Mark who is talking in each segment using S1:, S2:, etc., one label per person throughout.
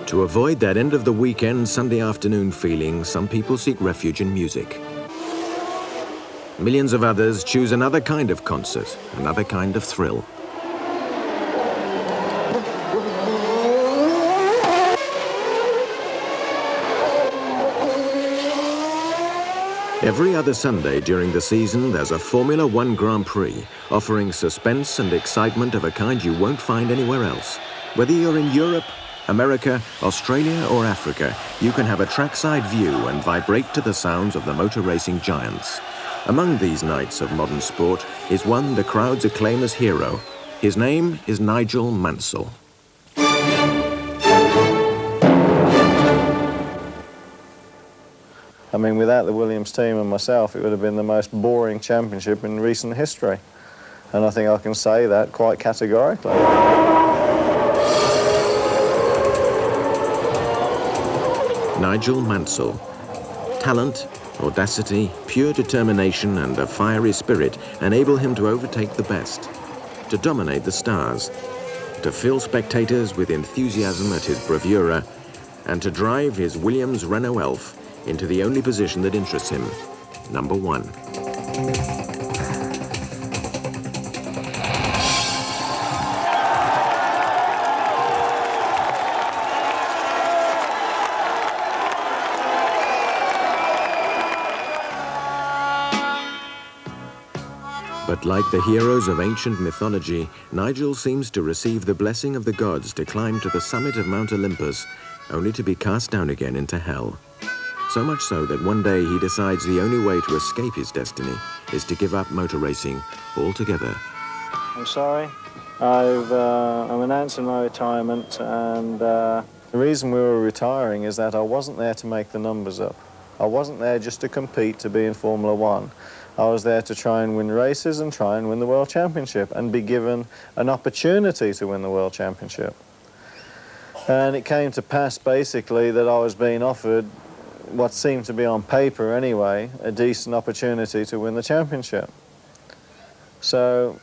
S1: To avoid that end-of-the-weekend Sunday afternoon feeling, some people seek refuge in music. Millions of others choose another kind of concert, another kind of thrill. Every other Sunday during the season, there's a Formula One Grand Prix, offering suspense and excitement of a kind you won't find anywhere else. Whether you're in Europe, America, Australia or Africa, you can have a trackside view and vibrate to the sounds of the motor racing giants. Among these knights of modern sport is one the crowds acclaim as hero. His name is Nigel Mansell.
S2: I mean, without the Williams team and myself, it would have been the most boring championship in recent history. And I think I can say that quite categorically.
S1: Nigel Mansell. Talent, audacity, pure determination and a fiery spirit enable him to overtake the best, to dominate the stars, to fill spectators with enthusiasm at his bravura, and to drive his Williams Renault Elf into the only position that interests him, number one. But like the heroes of ancient mythology, Nigel seems to receive the blessing of the gods to climb to the summit of Mount Olympus, only to be cast down again into hell. So much so that one day he decides the only way to escape his destiny is to give up motor racing altogether.
S2: I'm sorry. I'm announcing my retirement, and the reason we were retiring is that I wasn't there to make the numbers up. I wasn't there just to compete to be in Formula One. I was there to try and win races and try and win the World Championship and be given an opportunity to win the World Championship. And it came to pass, basically, that I was being offered what seemed to be, on paper anyway, a decent opportunity to win the championship. So,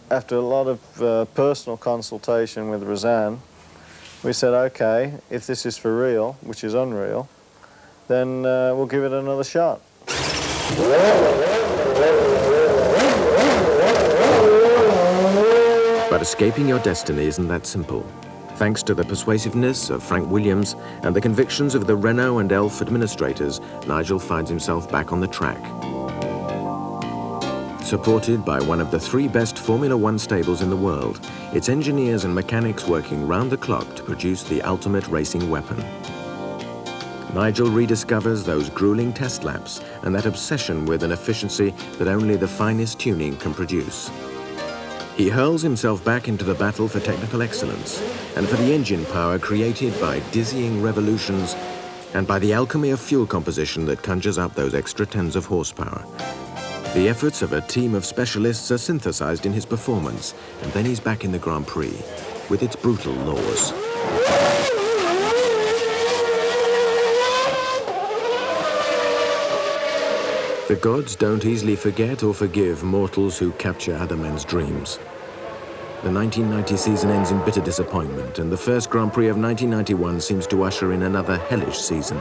S2: after a lot of personal consultation with Roseanne, we said, okay, if this is for real, which is unreal, then we'll give it another shot.
S1: But escaping your destiny isn't that simple. Thanks to the persuasiveness of Frank Williams and the convictions of the Renault and Elf administrators, Nigel finds himself back on the track. Supported by one of the 3 best Formula One stables in the world, its engineers and mechanics working round the clock to produce the ultimate racing weapon. Nigel rediscovers those grueling test laps and that obsession with an efficiency that only the finest tuning can produce. He hurls himself back into the battle for technical excellence and for the engine power created by dizzying revolutions and by the alchemy of fuel composition that conjures up those extra tens of horsepower. The efforts of a team of specialists are synthesized in his performance, and then he's back in the Grand Prix with its brutal laws. The gods don't easily forget or forgive mortals who capture other men's dreams. The 1990 season ends in bitter disappointment, and the first Grand Prix of 1991 seems to usher in another hellish season.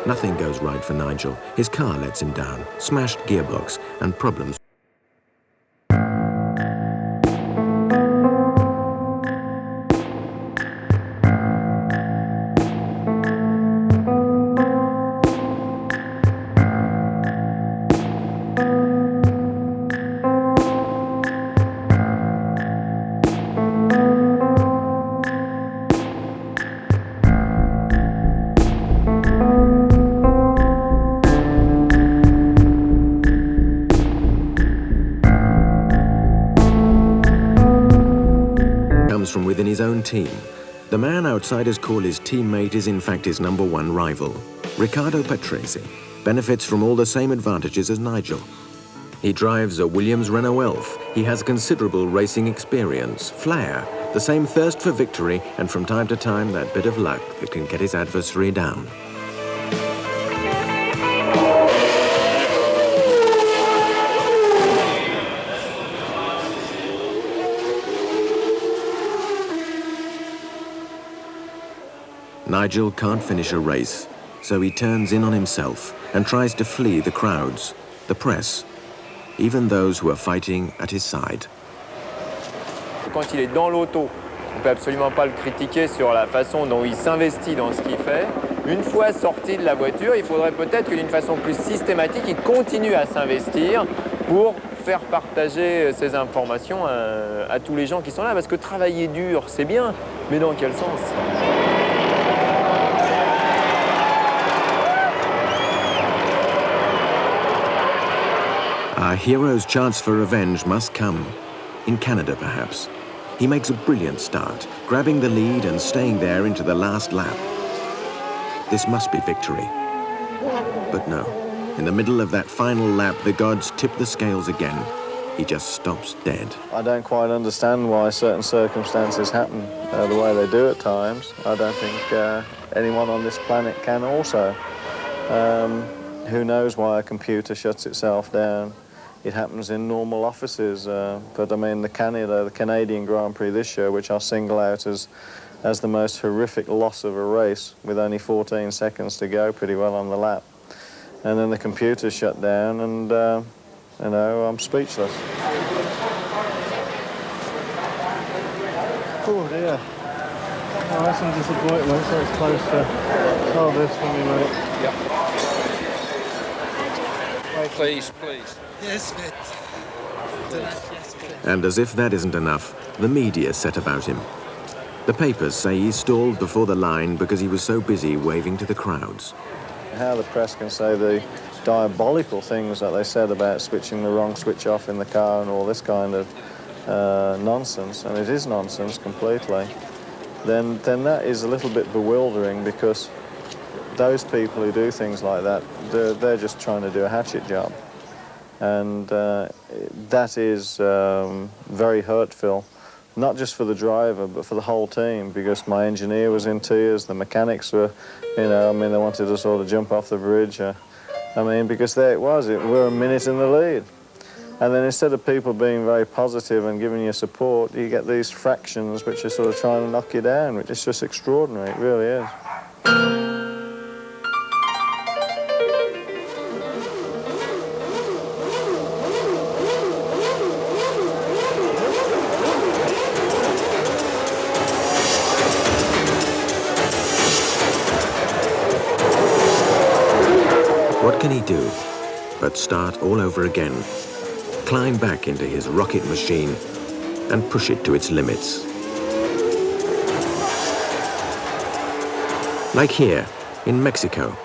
S1: Nothing goes right for Nigel. His car lets him down, smashed gearbox, and problems. From within his own team. The man outsiders call his teammate is in fact his number one rival. Riccardo Patrese benefits from all the same advantages as Nigel. He drives a Williams Renault Elf. He has considerable racing experience, flair, the same thirst for victory, and from time to time that bit of luck that can get his adversary down. Nigel can't finish a race, so he turns in on himself and tries to flee the crowds, the press, even those who are fighting at his side.
S3: Quand il est dans l'auto, on ne peut absolument pas le critiquer sur la façon dont il s'investit dans ce qu'il fait. Une fois sorti de la voiture, il faudrait peut-être que d'une façon plus systématique, il continue à s'investir pour faire partager ces informations à tous les gens qui sont là. Parce que travailler dur, c'est bien, mais dans quel sens?
S1: Our hero's chance for revenge must come. In Canada, perhaps. He makes a brilliant start, grabbing the lead and staying there into the last lap. This must be victory. But no. In the middle of that final lap, the gods tip the scales again. He just stops dead.
S2: I don't quite understand why certain circumstances happen the way they do at times. I don't think anyone on this planet can also. Who knows why a computer shuts itself down? It happens in normal offices, but I mean the Canadian Grand Prix this year, which I'll single out as the most horrific loss of a race, with only 14 seconds to go, pretty well on the lap. And then the computer shut down, and you know, I'm speechless. Oh dear. Oh, that's some disappointment, so it's close to solve this for me, mate.
S4: Yep. Please, please. Yes, mate.
S1: And as if that isn't enough, the media set about him. The papers say he stalled before the line because he was so busy waving to the crowds.
S2: How the press can say the diabolical things that they said about switching the wrong switch off in the car and all this kind of nonsense, and it is nonsense completely, then that is a little bit bewildering, because those people who do things like that, they're just trying to do a hatchet job. And that is very hurtful, not just for the driver, but for the whole team, because my engineer was in tears, the mechanics were, you know, I mean, they wanted to sort of jump off the bridge. I mean, because there it was, we're a minute in the lead. And then instead of people being very positive and giving you support, you get these fractions which are sort of trying to knock you down, which is just extraordinary, it really is.
S1: What can he do but start all over again, climb back into his rocket machine and push it to its limits? Like here, in Mexico,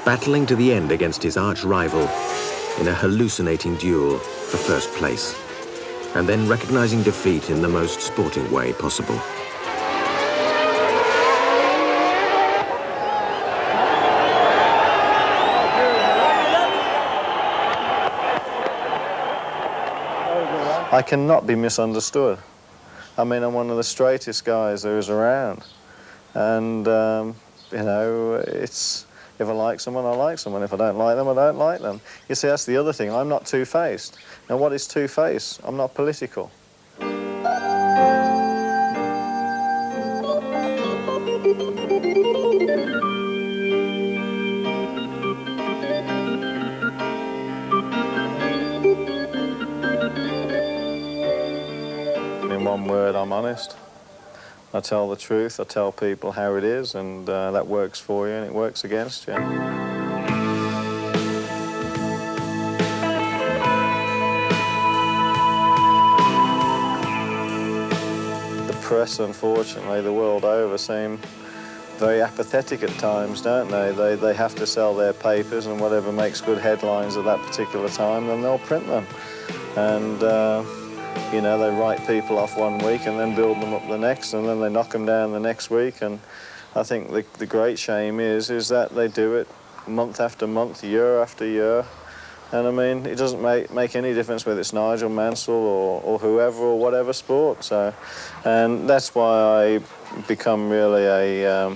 S1: battling to the end against his arch-rival in a hallucinating duel for first place, and then recognizing defeat in the most sporting way possible.
S2: I cannot be misunderstood. I mean, I'm one of the straightest guys there is around. And, you know, it's, if I like someone, I like someone. If I don't like them, I don't like them. You see, that's the other thing. I'm not two-faced. Now, what is two-faced? I'm not political. In one word, I'm honest. I tell the truth, I tell people how it is, and that works for you and it works against you. The press, unfortunately, the world over, seem very apathetic at times, don't they? They have to sell their papers, and whatever makes good headlines at that particular time, then they'll print them. And you know, they write people off one week and then build them up the next, and then they knock them down the next week. And I think the great shame is that they do it month after month, year after year. And I mean, it doesn't make any difference whether it's Nigel Mansell or whoever or whatever sport. So, and that's why I become really a,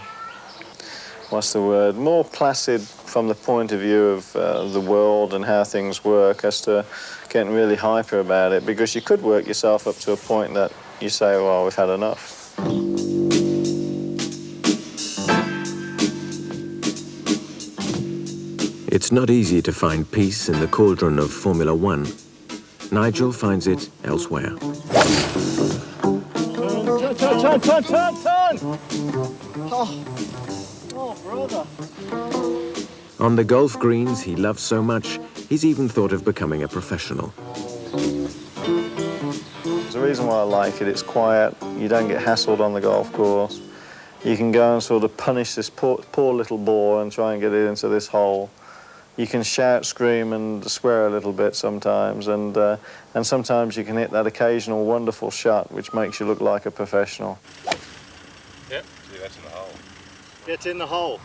S2: what's the word, more placid from the point of view of the world and how things work, as to getting really hyper about it, because you could work yourself up to a point that you say, well, we've had enough.
S1: It's not easy to find peace in the cauldron of Formula One. Nigel finds it elsewhere.
S2: Turn! Oh, brother.
S1: On the golf greens he loves so much, he's even thought of becoming a professional.
S2: There's a reason why I like it. It's quiet. You don't get hassled on the golf course. You can go and sort of punish this poor little ball and try and get it into this hole. You can shout, scream, and swear a little bit sometimes, and sometimes you can hit that occasional wonderful shot which makes you look like a professional.
S5: Yep, see, that's in the hole.
S2: Get in the hole.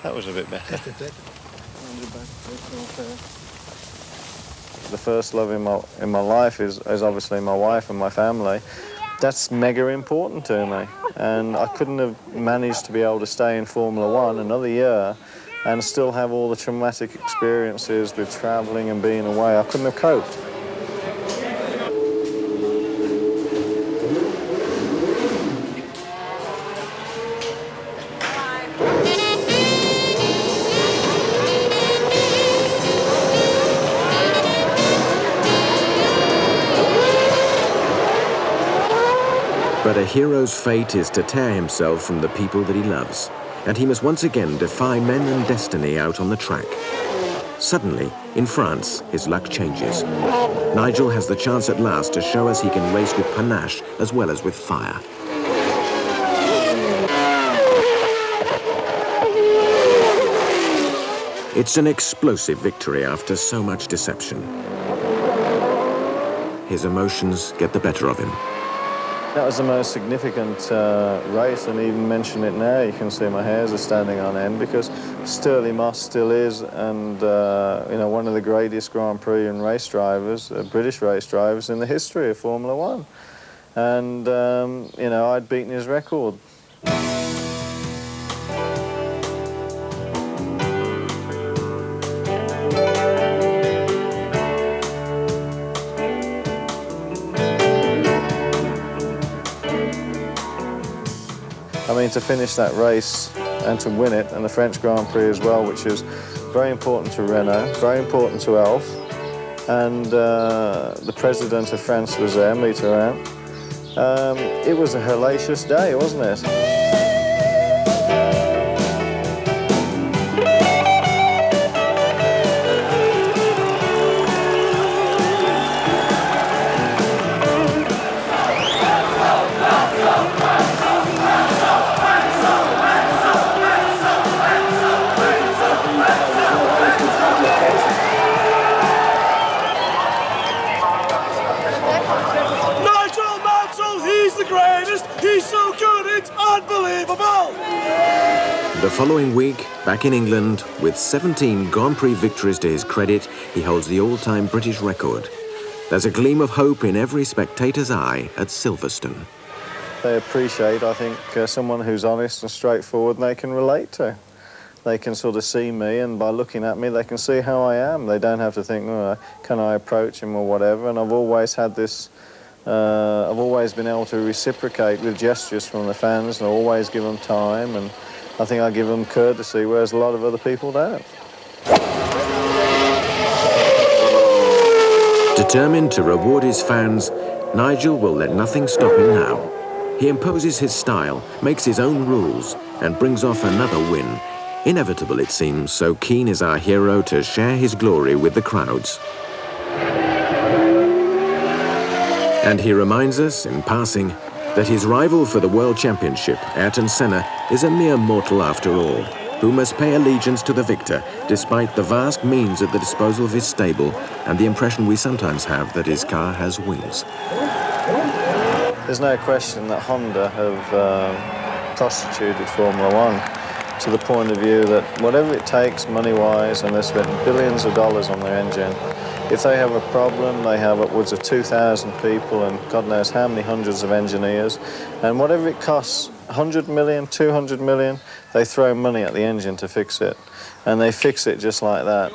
S2: That was a bit better. The first love in my life is obviously my wife and my family. That's mega important to me, and I couldn't have managed to be able to stay in Formula One another year and still have all the traumatic experiences with travelling and being away. I couldn't have coped.
S1: But a hero's fate is to tear himself from the people that he loves, and he must once again defy men and destiny out on the track. Suddenly, in France, his luck changes. Nigel has the chance at last to show us he can race with panache as well as with fire. It's an explosive victory after so much deception. His emotions get the better of him.
S2: That was the most significant race, and even mention it now, you can see my hairs are standing on end, because Stirling Moss still is, and you know, one of the greatest Grand Prix and race drivers, British race drivers in the history of Formula One. And you know, I'd beaten his record. I mean, to finish that race and to win it, and the French Grand Prix as well, which is very important to Renault, very important to Elf, and the President of France was there, Mitterrand. It was a hellacious day, wasn't it?
S6: He's so good, it's unbelievable!
S1: The following week, back in England, with 17 Grand Prix victories to his credit, he holds the all-time British record. There's a gleam of hope in every spectator's eye at Silverstone.
S2: They appreciate, I think, someone who's honest and straightforward and they can relate to. They can sort of see me, and by looking at me, they can see how I am. They don't have to think, oh, can I approach him or whatever, and I've always had this I've always been able to reciprocate with gestures from the fans, and I always give them time, and I think I give them courtesy, whereas a lot of other people don't.
S1: Determined to reward his fans, Nigel will let nothing stop him now. He imposes his style, makes his own rules, and brings off another win. Inevitable, it seems, so keen is our hero to share his glory with the crowds. And he reminds us, in passing, that his rival for the World Championship, Ayrton Senna, is a mere mortal after all, who must pay allegiance to the victor, despite the vast means at the disposal of his stable and the impression we sometimes have that his car has wings.
S2: There's no question that Honda have prostituted Formula One to the point of view that whatever it takes money-wise, and they've spent billions of dollars on their engine, if they have a problem, they have upwards of 2,000 people and God knows how many hundreds of engineers. And whatever it costs, 100 million, 200 million, they throw money at the engine to fix it. And they fix it just like that.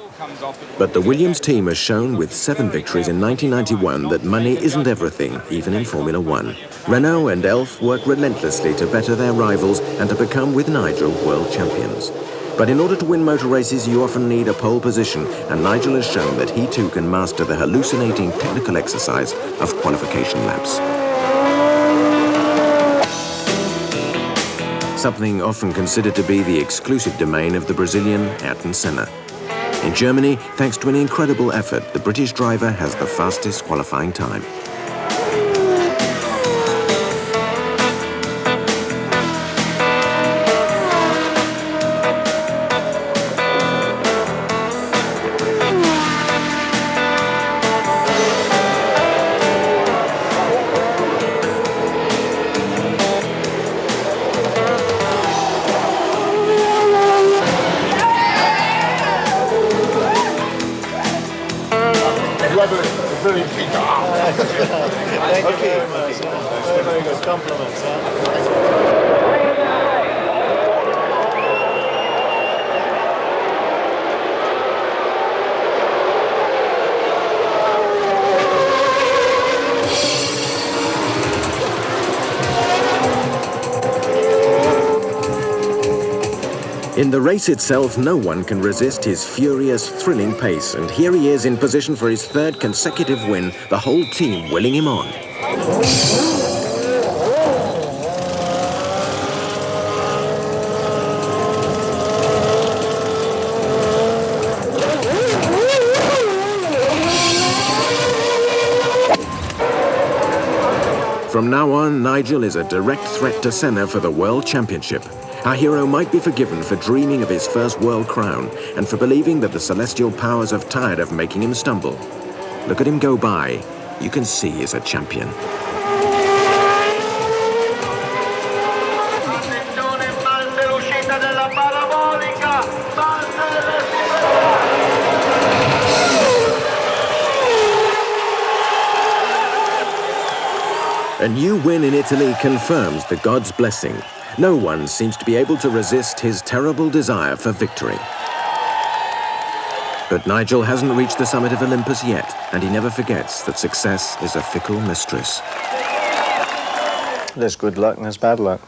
S1: But the Williams team has shown with 7 victories in 1991 that money isn't everything, even in Formula One. Renault and Elf work relentlessly to better their rivals and to become, with Nigel, world champions. But in order to win motor races, you often need a pole position, and Nigel has shown that he too can master the hallucinating technical exercise of qualification laps. Something often considered to be the exclusive domain of the Brazilian Ayrton Senna. In Germany, thanks to an incredible effort, the British driver has the fastest qualifying time.
S2: Thank you very much. Very, very good compliments. Huh?
S1: In the race itself, no one can resist his furious, thrilling pace, and here he is in position for his third consecutive win, the whole team willing him on. From now on, Nigel is a direct threat to Senna for the World Championship. Our hero might be forgiven for dreaming of his first world crown and for believing that the celestial powers have tired of making him stumble. Look at him go by. You can see he's a champion. A new win in Italy confirms the God's blessing. No one seems to be able to resist his terrible desire for victory. But Nigel hasn't reached the summit of Olympus yet, and he never forgets that success is a fickle mistress.
S2: There's good luck and there's bad luck.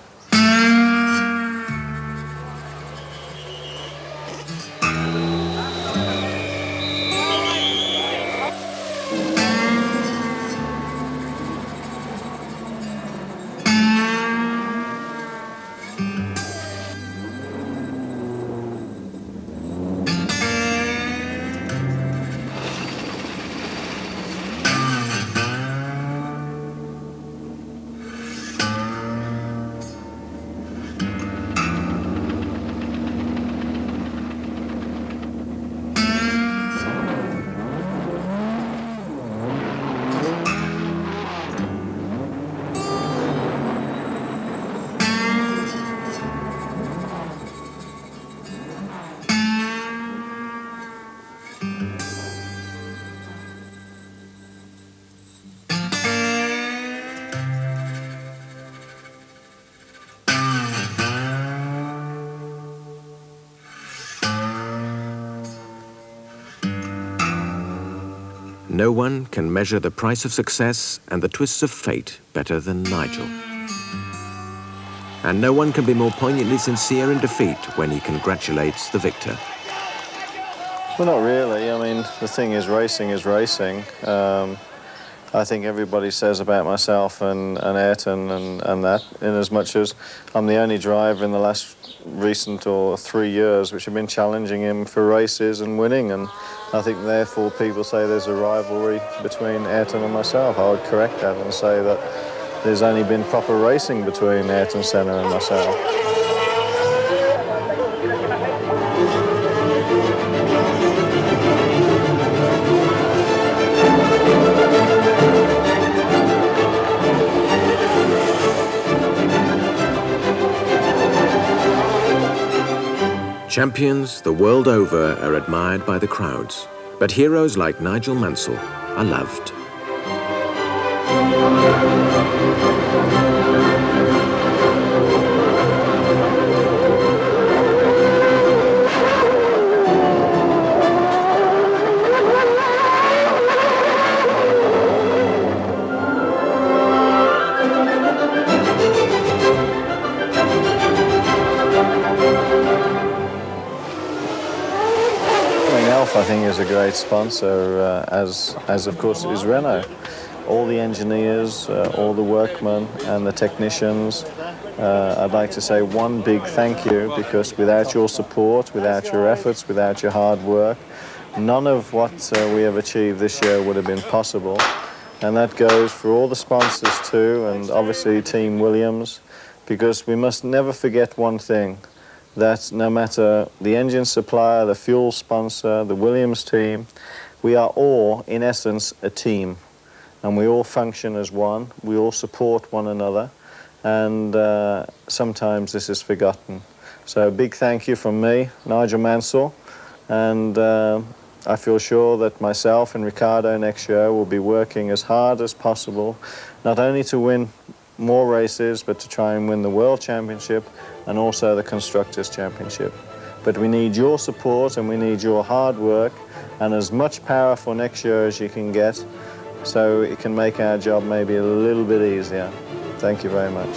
S1: No one can measure the price of success and the twists of fate better than Nigel. And no one can be more poignantly sincere in defeat when he congratulates the victor.
S2: Well, not really. I mean, the thing is, racing is racing. I think everybody says about myself and Ayrton and that, in as much as I'm the only driver in the last recent or 3 years which have been challenging him for races and winning, and I think therefore people say there's a rivalry between Ayrton and myself. I would correct that and say that there's only been proper racing between Ayrton Senna and myself.
S1: Champions the world over are admired by the crowds, but heroes like Nigel Mansell are loved.
S2: is a great sponsor, as of course is Renault. All the engineers, all the workmen and the technicians, I'd like to say one big thank you, because without your support, without your efforts, without your hard work, none of what we have achieved this year would have been possible. And that goes for all the sponsors too, and obviously Team Williams, because we must never forget one thing, that no matter the engine supplier, the fuel sponsor, the Williams team, we are all, in essence, a team. And we all function as one, we all support one another, and sometimes this is forgotten. So a big thank you from me, Nigel Mansell, and I feel sure that myself and Ricardo next year will be working as hard as possible, not only to win more races, but to try and win the World Championship and also the Constructors' Championship. But we need your support and we need your hard work and as much power for next year as you can get, so it can make our job maybe a little bit easier. Thank you very much.